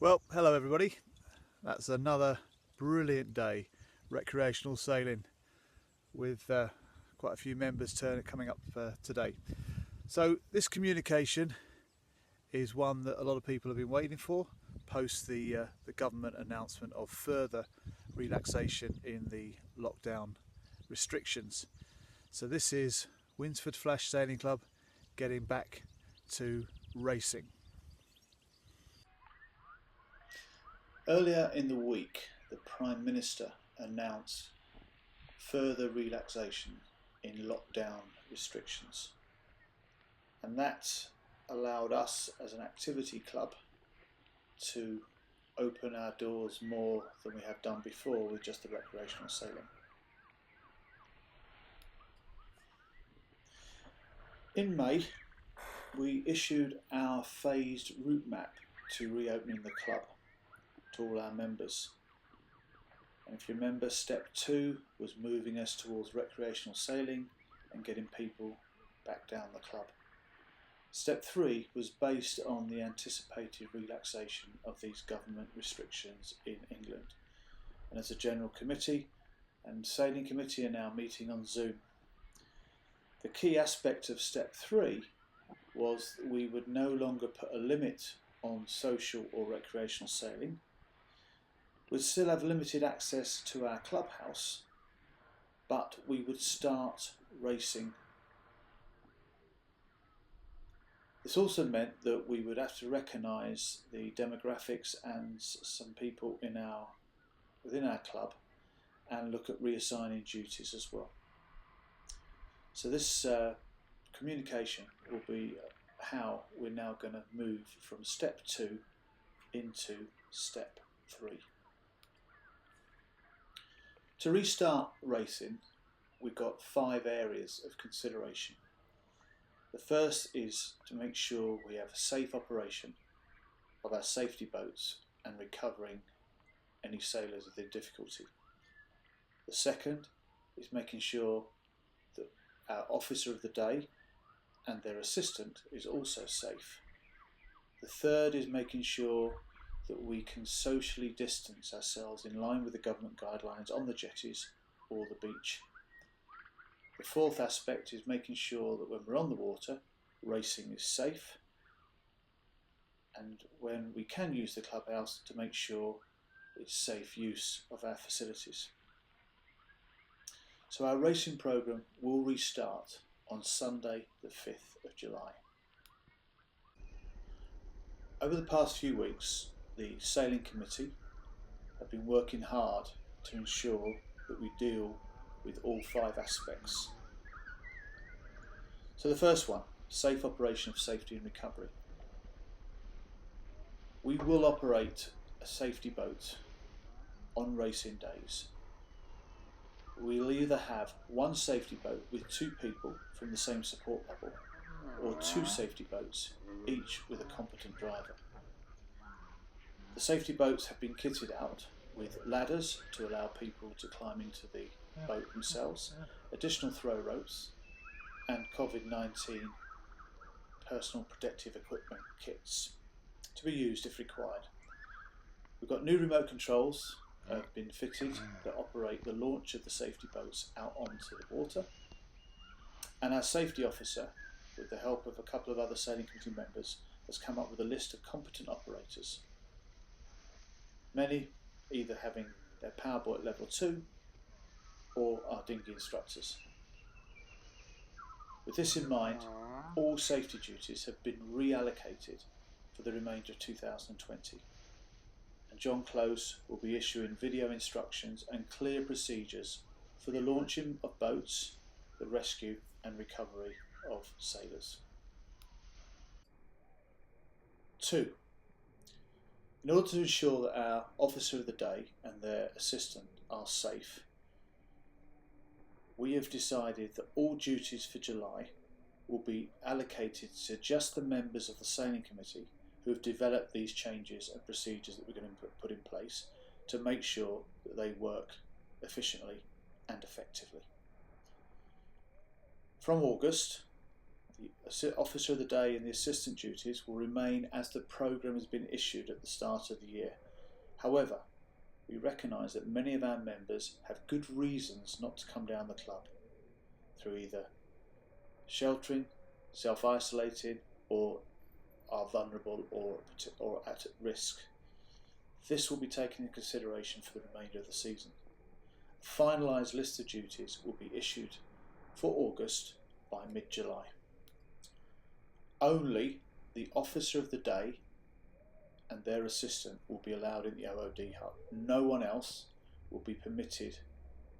Well, hello everybody. That's another brilliant day recreational sailing with quite a few members coming up today. So this communication is one that a lot of people have been waiting for post the government announcement of further relaxation in the lockdown restrictions. So this is Winsford Flash Sailing Club getting back to racing. Earlier in the week, the Prime Minister announced further relaxation in lockdown restrictions, and that allowed us as an activity club to open our doors more than we have done before with just the recreational sailing. In May, we issued our phased route map to reopening the club to all our members. And if you remember, step 2 was moving us towards recreational sailing and getting people back down the club. Step 3 was based on the anticipated relaxation of these government restrictions in England. And as a general committee and sailing committee are now meeting on Zoom. The key aspect of step 3 was that we would no longer put a limit on social or recreational sailing. We'd still have limited access to our clubhouse, but we would start racing. This also meant that we would have to recognise the demographics and some people within our club and look at reassigning duties as well. So this communication will be how we're now going to move from step 2 into step 3. To restart racing, we've got 5 areas of consideration. The first is to make sure we have a safe operation of our safety boats and recovering any sailors with their difficulty. The second is making sure that our officer of the day and their assistant is also safe. The third is making sure that we can socially distance ourselves in line with the government guidelines on the jetties or the beach. The fourth aspect is making sure that when we're on the water, racing is safe, and when we can use the clubhouse, to make sure it's safe use of our facilities. So our racing programme will restart on Sunday the 5th of July. Over the past few weeks, the Sailing Committee have been working hard to ensure that we deal with all 5 aspects. So the first one, safe operation of safety and recovery. We will operate a safety boat on racing days. We'll either have one safety boat with 2 people from the same support level, or 2 safety boats, each with a competent driver. The safety boats have been kitted out with ladders to allow people to climb into the boat themselves, additional throw ropes, and COVID-19 personal protective equipment kits to be used if required. We've got new remote controls have been fitted that operate the launch of the safety boats out onto the water, and our safety officer, with the help of a couple of other sailing committee members, has come up with a list of competent operators, many either having their powerboat level 2 or are dinghy instructors. With this in mind, all safety duties have been reallocated for the remainder of 2020. And John Close will be issuing video instructions and clear procedures for the launching of boats, the rescue and recovery of sailors. 2. In order to ensure that our officer of the day and their assistant are safe, we have decided that all duties for July will be allocated to just the members of the Sailing Committee who have developed these changes and procedures that we're going to put in place to make sure that they work efficiently and effectively. From August, The officer of the day and the assistant duties will remain as the programme has been issued at the start of the year. However, we recognise that many of our members have good reasons not to come down the club through either sheltering, self-isolating, or are vulnerable or at risk. This will be taken into consideration for the remainder of the season. A finalised list of duties will be issued for August by mid-July. Only the officer of the day and their assistant will be allowed in the OOD hut. No one else will be permitted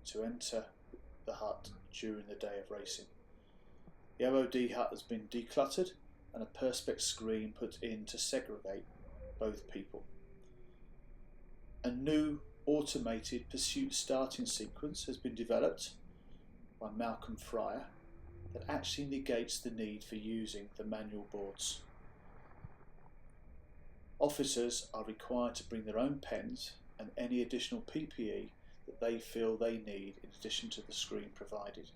to enter the hut during the day of racing. The OOD hut has been decluttered and a perspex screen put in to segregate both people. A new automated pursuit starting sequence has been developed by Malcolm Fryer that actually negates the need for using the manual boards. Officers are required to bring their own pens and any additional PPE that they feel they need in addition to the screen provided.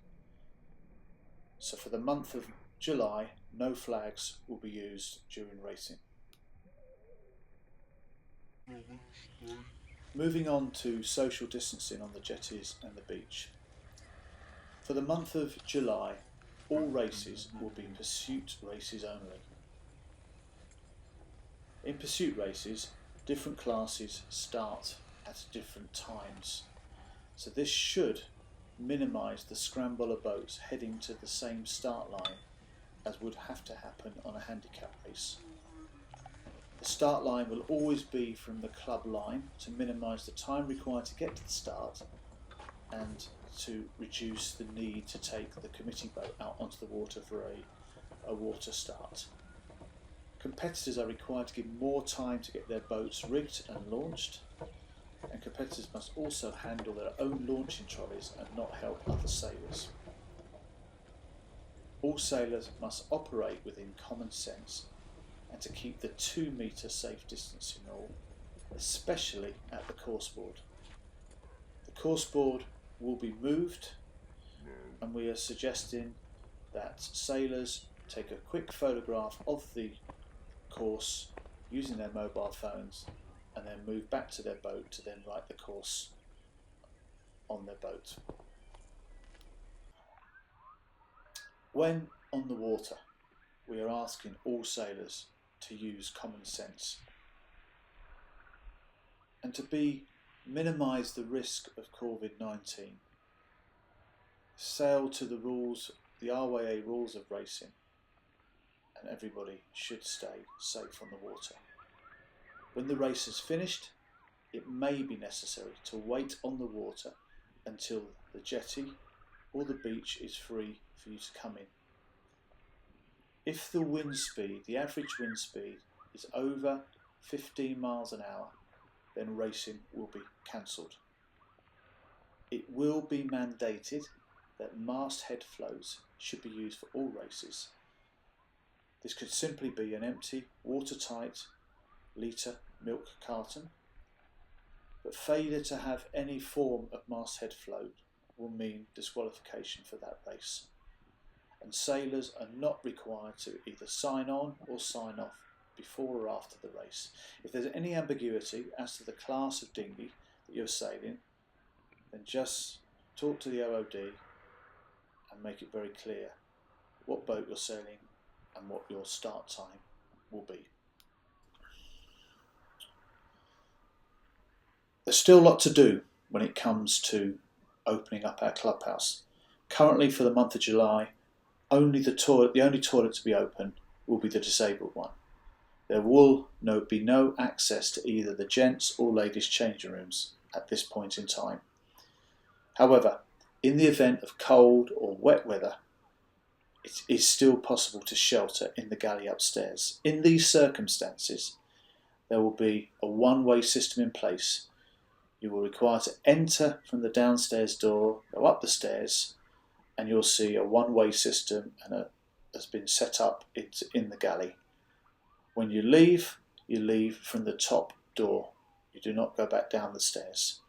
So for the month of July, no flags will be used during racing. Moving on to social distancing on the jetties and the beach. For the month of July, all races will be pursuit races only. In pursuit races, different classes start at different times, so this should minimise the scramble of boats heading to the same start line as would have to happen on a handicap race. The start line will always be from the club line to minimise the time required to get to the start and to reduce the need to take the committee boat out onto the water for a water start. Competitors are required to give more time to get their boats rigged and launched, and competitors must also handle their own launching trolleys and not help other sailors. All sailors must operate within common sense and to keep the 2 metre safe distancing rule, especially at the course board. The course board will be moved, and we are suggesting that sailors take a quick photograph of the course using their mobile phones and then move back to their boat to then write the course on their boat. When on the water, we are asking all sailors to use common sense and to minimise the risk of COVID-19. Sail to the rules, the RYA rules of racing, and everybody should stay safe on the water. When the race is finished, it may be necessary to wait on the water until the jetty or the beach is free for you to come in. If the wind speed, the average wind speed, is over 15 miles an hour, then racing will be cancelled. It will be mandated that masthead floats should be used for all races. This could simply be an empty, watertight litre milk carton, but failure to have any form of masthead float will mean disqualification for that race. And sailors are not required to either sign on or sign off before or after the race. If there's any ambiguity as to the class of dinghy that you're sailing, then just talk to the OOD and make it very clear what boat you're sailing and what your start time will be. There's still a lot to do when it comes to opening up our clubhouse. Currently, for the month of July, the only toilet to be open will be the disabled one. There will be no access to either the gents or ladies' changing rooms at this point in time. However, in the event of cold or wet weather, it is still possible to shelter in the galley upstairs. In these circumstances, there will be a one-way system in place. You will require to enter from the downstairs door, go up the stairs, and you'll see a one-way system has been set up in the galley. When you leave from the top door. You do not go back down the stairs.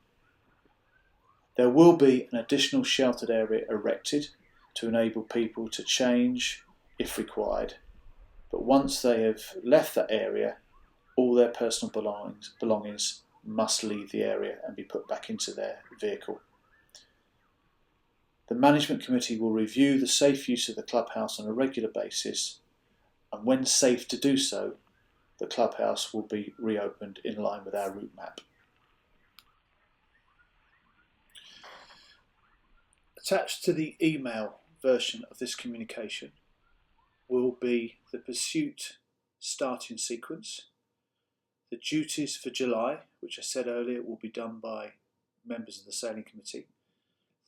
There will be an additional sheltered area erected to enable people to change if required, but once they have left that area, all their personal belongings must leave the area and be put back into their vehicle. The management committee will review the safe use of the clubhouse on a regular basis, and when safe to do so, the clubhouse will be reopened in line with our route map. Attached to the email version of this communication will be the pursuit starting sequence, the duties for July, which I said earlier will be done by members of the sailing committee,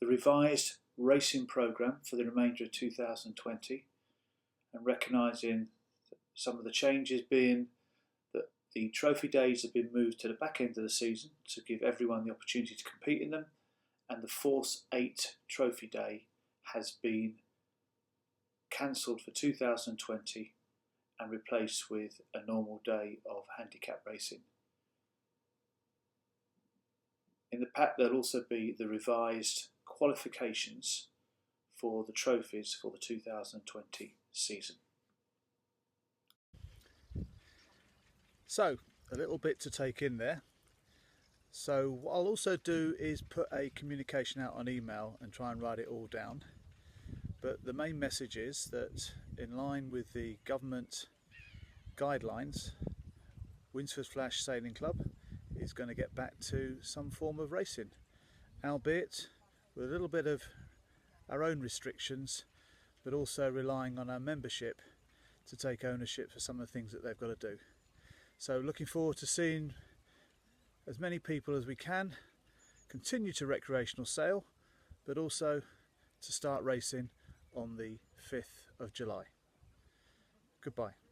the revised racing programme for the remainder of 2020, and recognising some of the changes being that the trophy days have been moved to the back end of the season to give everyone the opportunity to compete in them, and the Force 8 trophy day has been cancelled for 2020 and replaced with a normal day of handicap racing. In the pack there'll also be the revised qualifications for the trophies for the 2020 season. So, a little bit to take in there. So what I'll also do is put a communication out on email and try and write it all down. But the main message is that in line with the government guidelines, Winsford Flash Sailing Club is going to get back to some form of racing, albeit with a little bit of our own restrictions, but also relying on our membership to take ownership for some of the things that they've got to do. So looking forward to seeing as many people as we can continue to recreational sail, but also to start racing on the 5th of July. Goodbye.